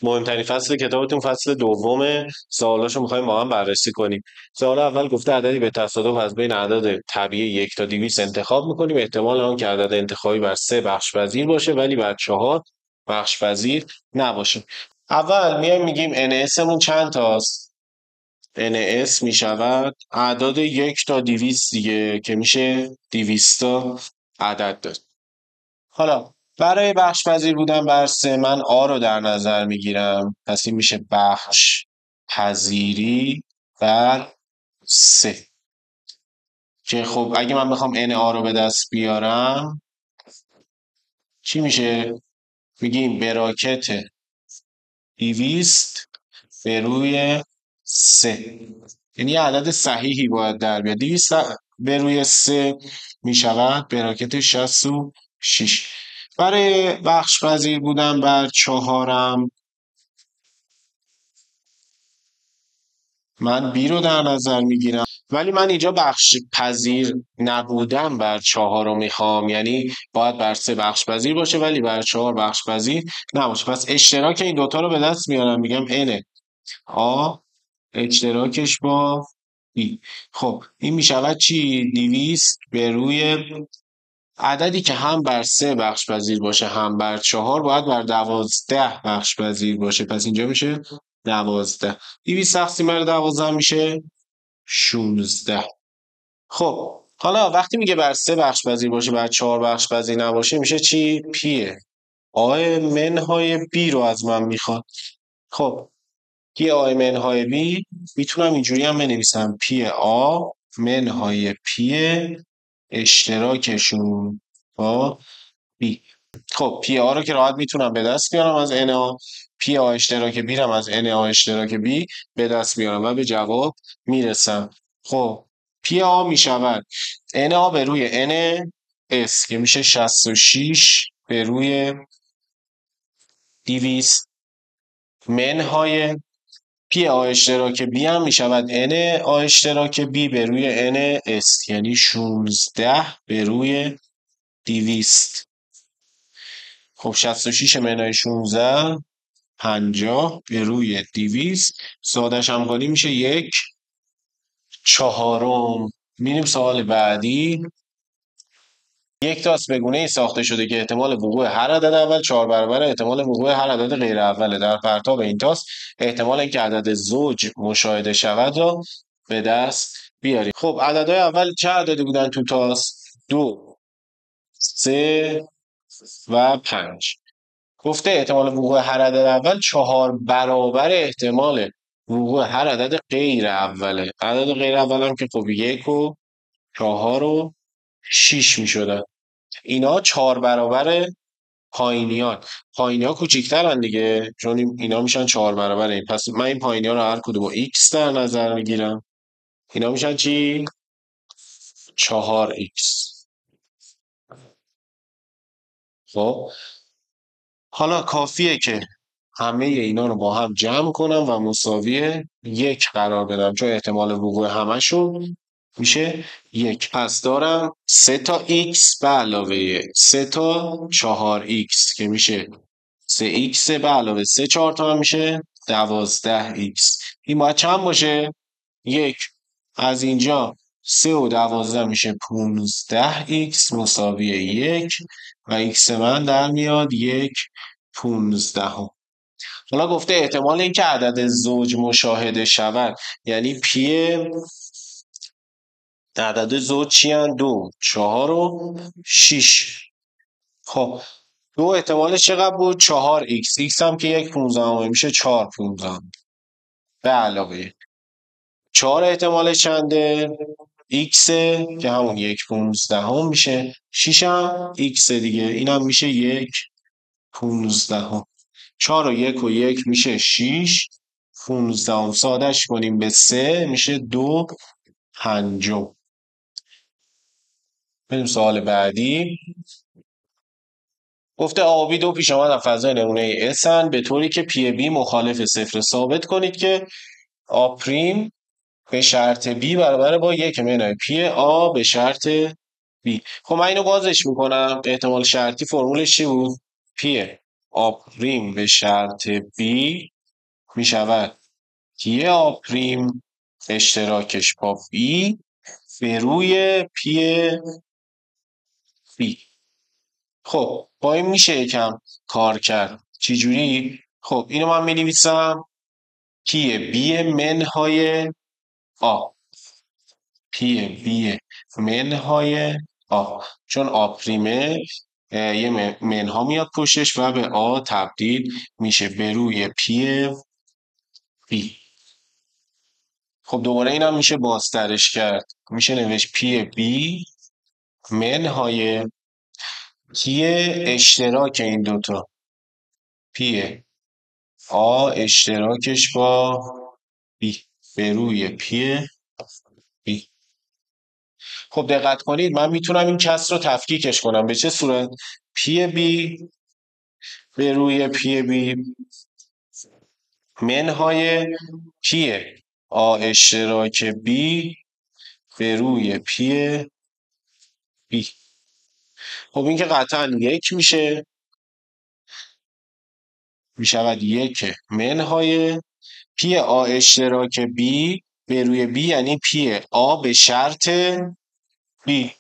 مهمترین فصل کتابتون فصل دومه. سوالاشو میخوایم با هم بررسی کنیم. سوال اول گفته عددی به تصادف از بین اعداد طبیعی 1 تا 200 انتخاب میکنیم. احتمال آن که عدد انتخابی بر 3 بخش پذیر باشه ولی بر 4 بخش پذیر نباشه. اول میایم میگیم NS مون چند تاست؟ NS میشود اعداد 1 تا 200 دیگه، که میشه 200 تا عدد داریم. حالا برای بخش پذیر بودن بر 3 من آ رو در نظر میگیرم، پس این میشه بخش پذیری بر 3، که خب اگه من بخوام n آ رو به دست بیارم چی میشه؟ میگیم براکت 200 به روی 3، یعنی یه عدد صحیحی باید در بیاد. 200 به روی 3 میشود براکت 66. برای بخش پذیر بودن بر 4 من B رو در نظر میگیرم، ولی من اینجا بخش پذیر نبودن بر 4 رو میخوام، یعنی باید بر 3 بخش پذیر باشه ولی بر 4 بخش پذیر نباشه. پس اشتراک این دوتا رو به دست میارم، میگم N A اشتراکش با B. خب این میشود چی؟ 200 به روی عددی که هم بر 3 بخش پذیر باشه هم بر 4 باید بر 12 بخش پذیر باشه، پس اینجا میشه 12. 200 تقسیم بر 12 میشه 16. خب حالا وقتی میگه بر 3 بخش پذیر باشه بر 4 بخش پذیر نباشه میشه چی؟ پیه. آی منهای بی رو از من میخواد. خب پی آی منهای بی میتونم اینجوری هم بنویسم، پی آ منهای پی اشتراکشون با بی. خب پی آ رو که راحت میتونم به دست بیارم از ان آ، پی آ اشتراک بی رو از ان آ اشتراک بی به دست میارم و به جواب میرسم. خب پی آ میشود ان آ به روی ان اس، که میشه 66 به روی 200 منهای پی آ اشتراک بی هم میشود ان آ اشتراک بی به روی ان اس، یعنی 16 به روی 200. خب 66 منهای 16 50 به روی 200، سادش هم کنی میشه 1/4. میریم سوال بعدی. یک تاس به گونه ای ساخته شده که احتمال وقوع هر عدد اول 4 برابر احتمال وقوع هر عدد غیر اوله. در پرتاب این تاس احتمال اینکه عدد زوج مشاهده شود را به دست بیاریم. خب عددهای اول چه عددی بودن تو تاس؟ 2 3 و 5. گفته احتمال وقوع هر عدد اول 4 برابر احتمال وقوع هر عدد غیر اوله. عدد غیر اول هم که خب 1 و 4 و 6 می شدن. اینا 4 برابر پایینیان. پایینی‌ها کوچیک‌ترن دیگه، چون اینا میشن 4 برابر این. پس من این پایینی‌ها رو هر کدوم با x در نظر میگیرم. اینا میشن چی؟ 4x. خب حالا کافیه که همه اینا رو با هم جمع کنم و مساوی 1 قرار بدم، چون احتمال وقوع همشون میشه 1. پس دارم 3 تا x به علاوه 3 تا 4x که میشه 3x به علاوه 3 4 تا هم میشه 12x. این باید چند باشه؟ 1. از اینجا 3 و 12 میشه 15x مساوی 1 و x من در میاد 1/15. حالا گفته احتمال اینکه عدد زوج مشاهده شود، یعنی پی عدد زوج چی هن؟ 2 4 و 6. خب 2 احتمالش چقدر بود؟ 4x. x هم که 1/15 میشه 4/15 به علاوه 4 احتمالش چنده؟ x که همون 1/15 میشه. 6 هم x دیگه، اینم میشه 1/15. 4 و 1 و 1 میشه 6. 15 سادش کنیم به 3 میشه 2/5. بریم سوال بعدی. گفته آبی دو پیش آمد از فضای نمونه اسن به طوری که پی بی مخالف صفر. ثابت کنید که آ پریم به شرط بی برابر با 1 منهای پی آ به شرط بی. خب من اینو بازش میکنم. احتمال شرطی فرمولش چی بود؟ پیه. آپریم به شرط بی میشود یه آپریم اشتراکش با بی به روی پی بی. خب با این میشه یکم کار کرد. چجوری؟ خب اینو من مینویسم پی بی منهای آ، پی بی منهای آ، چون آ پریمه یه منها میاد پشتش و به آ تبدیل میشه به روی پی بی. خب دوباره اینم میشه بازترش کرد، میشه نوشت پی بی منهای پی اشتراک این دوتا، پی آ اشتراکش با بی به روی پی بی. خب دقت کنید من میتونم این کسر رو تفکیکش کنم به چه صورت؟ پی بی به روی پی بی منهای پی آ اشتراک بی به روی پی بی. خب این که قطعا یک میشه، میشود یک منهای پی آ اشتراک بی به روی بی، یعنی پی آ به شرط بی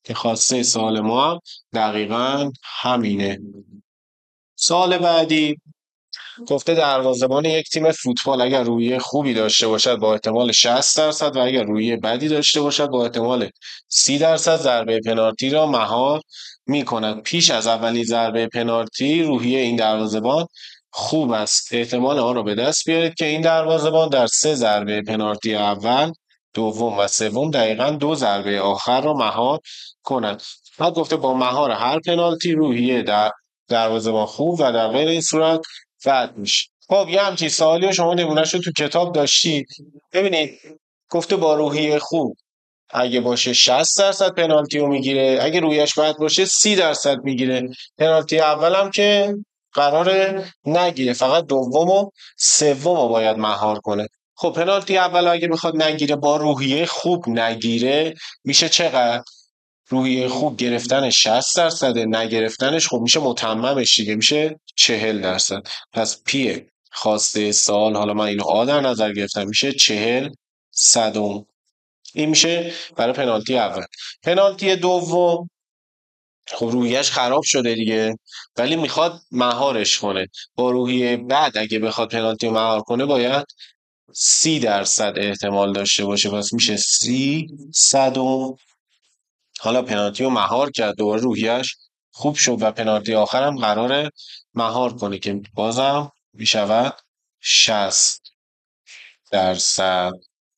که خواسته سوال ما هم دقیقا همینه. سال بعدی گفته دروازه‌بان یک تیم فوتبال اگر روحیه خوبی داشته باشد با احتمال 60% و اگر روحیه بدی داشته باشد با احتمال 30% ضربه پنالتی را مهار می‌کند. پیش از اولین ضربه پنالتی روحیه این دروازه‌بان خوب است. احتمال آن را به دست بیارید که این دروازه‌بان در 3 ضربه پنالتی اول، دوم و سوم دقیقاً 2 ضربه آخر را مهار کند. بعد گفته با مهار هر پنالتی روحیه در دروازه‌بان خوب و در غیر این صورت رد میشه. خب یه همچین سوالی رو شما نمونهش رو تو کتاب داشتید. ببینید گفته با روحیه خوب اگه باشه 60% پنالتی رو میگیره، اگه رویش بد باشه 30% میگیره. پنالتی اول هم که قراره نگیره، فقط دوم و سوم رو باید مهار کنه. خب پنالتی اول اگه بخواد نگیره، با روحیه خوب نگیره، میشه چقدر؟ روحیه خوب گرفتنش 60%، نگرفتنش خب میشه متممش دیگه، میشه 40%. پس پی خواسته سال، حالا من اینو آ در نظر گرفتم، میشه 40 صدم. این میشه برای پنالتی اول. پنالتی دوم خب روحیه‌اش خراب شده دیگه، ولی میخواد مهارش کنه. با روحیه بعد اگه بخواد پنالتی رو مهار کنه باید 30% احتمال داشته باشه، پس میشه 30 صدم. حالا پنالتی رو مهار کرد، دوباره روحیه‌اش خوب شد و پنالتی آخرم قراره مهار کنه که بازم میشود 60%.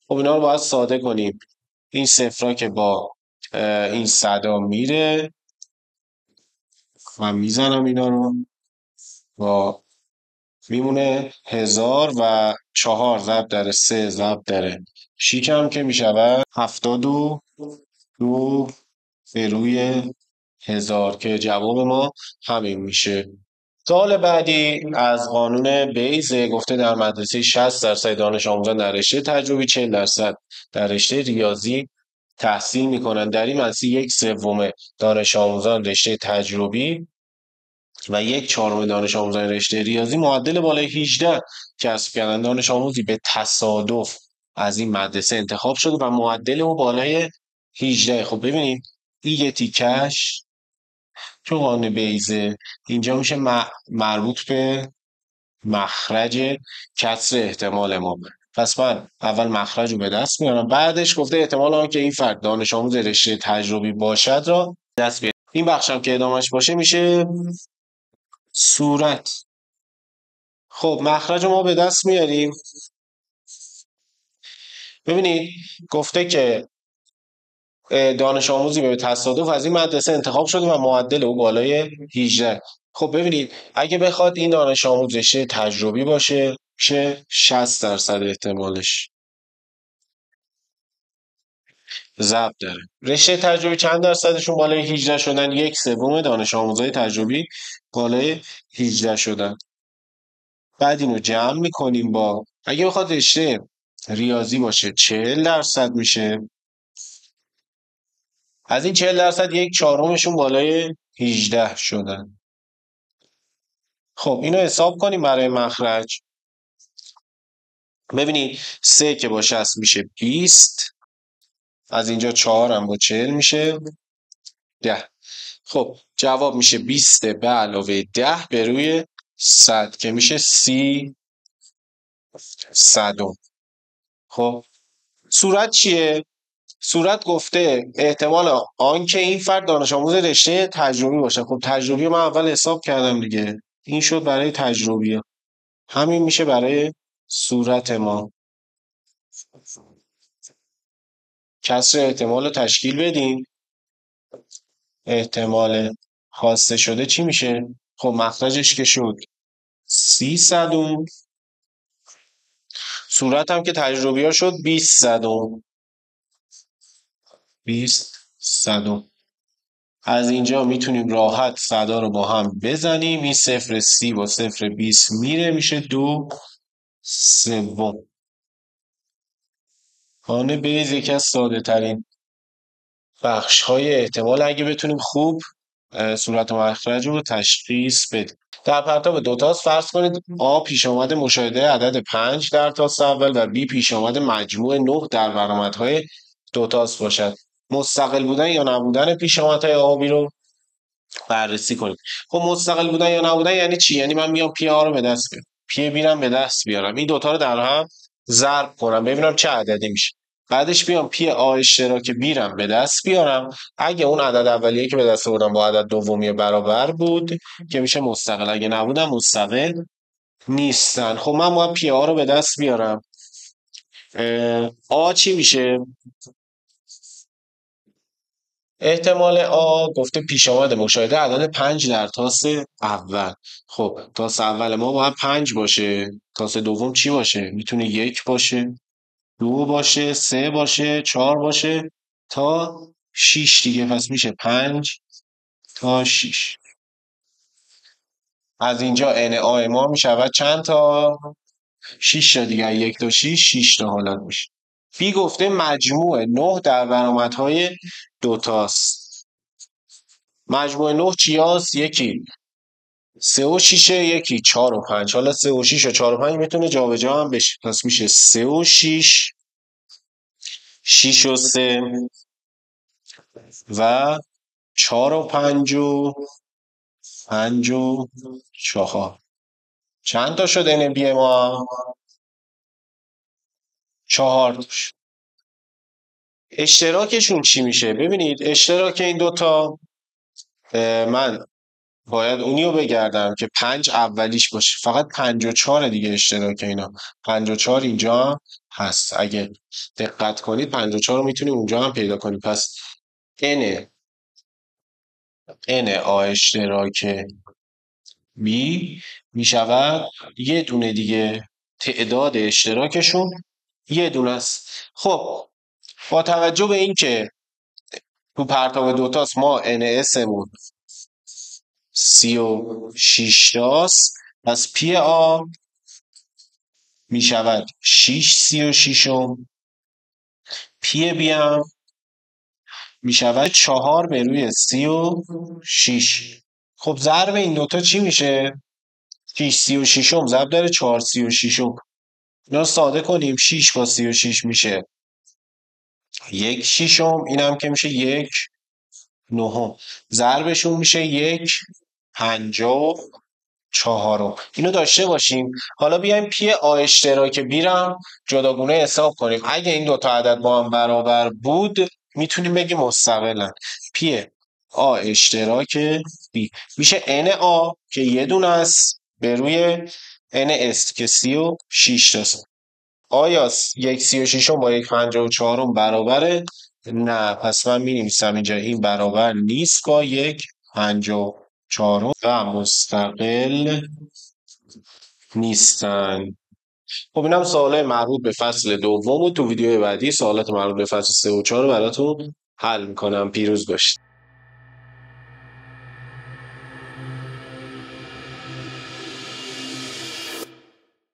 خب اینا رو باید ساده کنیم. این صفرا که با این صدا میره و میزنم اینا رو با میمونه 1004 ضرب در 3 ضرب در 6 هم که میشود 72 به روی 1000 که جواب ما همین میشه. سوال بعدی از قانون بیز گفته در مدرسه 60% دانش آموزان در رشته تجربی 40% در رشته ریاضی تحصیل میکنند. در این مدرسه 1/3 دانش آموزان رشته تجربی و 1/4 دانش آموزان رشته ریاضی معدل بالای 18 کسب کردن. دانش آموزی به تصادف از این مدرسه انتخاب شده و معدل او بالای 18. خب ببینید این یه تیکش تو قانون بیزه اینجا میشه مربوط به مخرج کسر احتمال ما. پس من اول مخرج رو به دست میارم، بعدش گفته احتمال آن که این فرد دانش آموز رشته تجربی باشد را دست بیارم. این بخشم که ادامهش باشه میشه صورت. خب مخرج رو ما به دست میاریم. ببینید گفته که دانش آموزی به تصادف از این مدرسه انتخاب شده و معدل او بالای 18. خب ببینید اگه بخواد این دانش آموز رشته تجربی باشه میشه 60% احتمالش ضرب داره. رشته تجربی چند درصدشون بالای 18 شدن؟ 1/3 دانش آموزای تجربی بالای 18 شدن. بعد اینو جمع میکنیم با، اگه بخواد رشته ریاضی باشه 40% میشه از این 40% 1/4 بالای 18 شدن. خب اینو حساب کنیم برای مخرج. ببینید 3 که با 60 میشه 20. از اینجا 4 هم با 40 میشه 10. خب جواب میشه 20 به علاوه 10 به روی 100 که میشه 30 صدم. خب صورت چیه؟ صورت گفته احتمال آنکه این فرد دانش آموز رشته تجربی باشه. خب تجربی من اول حساب کردم دیگه. این شد برای تجربی. همین میشه برای صورت ما. کسر احتمال رو تشکیل بدیم. احتمال خواسته شده چی میشه؟ خب مخرجش که شد 30 صدم. صورت هم که تجربی ها شد 20 صدم. 20 صدم. از اینجا میتونیم راحت صدا رو با هم بزنیم. این 0.30 با 0.20 میره میشه 2/3. خانه بیز یکی از ساده ترین بخش های احتمال اگه بتونیم خوب صورت و مخرج رو تشخیص بدیم. در پرتاب دوتاس فرض کنید آ پیش آمد مشاهده عدد 5 در تاس اول و بی پیش آمد مجموع 9 در برآمدهای دوتاس باشد. مستقل بودن یا نبودن پیش آمدهای آ و بی رو بررسی کنیم. خب مستقل بودن یا نبودن یعنی چی؟ یعنی من میام پی آ رو به دست بیارم، پی بی رو به دست بیارم، این دوتا رو در هم ضرب کنم ببینم چه عددی میشه. بعدش بیام پی آ اشتراک بی رو به دست بیارم. اگه اون عدد اولیه که به دست آوردم با عدد دومی برابر بود که میشه مستقل، اگه نبودم مستقل نیستن. خب من باید پی آ رو به دست بیارم. آ چی میشه؟ احتمال آ گفته پیش آمد مشاهده عدد 5 در تاس اول. خب تاس اول ما باید 5 باشه. تاس دوم چی باشه؟ میتونه 1 باشه، 2 باشه، 3 باشه، 4 باشه تا 6 دیگه. پس میشه 5 تا 6. از اینجا n آ ما میشود چند تا؟ 6 تا دیگه. 1 تا 6 تا حالت میشه. بی گفته مجموع 9 در برآمدهای دوتاست. مجموع 9 چی هست؟ یکی 3 و 6، یکی 4 و 5. حالا 3 و 6 و 4 و 5 میتونه جابجا هم بشه. پس میشه 3 و 6، 6 و 3 و 4 و 5 و 5 و 4. چند تا شد ان بی ما؟ 4 تا. اشتراکشون چی میشه؟ ببینید اشتراک این دوتا من باید اونیو بگردم که 5 اولیش باشه. فقط 5 و 4 دیگه اشتراک اینا. 5 و 4 اینجا هست. اگه دقت کنید 5 و 4 رو میتونیم اونجا هم پیدا کنیم. پس n آ اشتراک b میشود یه دونه دیگه. تعداد اشتراکشون یه دونه است. خب با توجه به این که تو پرتاب دوتاست ما NS مون 36 تاست، پس پی آ می شود 6/36. پی بی هم می شود 4/36. خب ضرب این دوتا چی میشه؟ 6/36 ضرب در 4/36. اینا ساده کنیم 6 با 36 میشه 1/6. این هم که میشه 1/9. ضربشون میشه 1/54. اینو داشته باشیم. حالا بیایم پی آ اشتراک بی رو جداگونه حساب کنیم. اگه این دوتا عدد با هم برابر بود میتونیم بگیم مستقلن. پی آ اشتراک بی میشه n آ که یه دونه است به روی n است که 36 تاست. آیا 1/36 با 1/54 برابره؟ نه. پس من می‌نویسم اینجا این برابر نیست با 1/54 و مستقل نیستن. خب اینم سوالای مربوط به فصل دوم و تو ویدیو بعدی سوالات مربوط به فصل 3 و 4 رو براتون حل میکنم. پیروز باشید.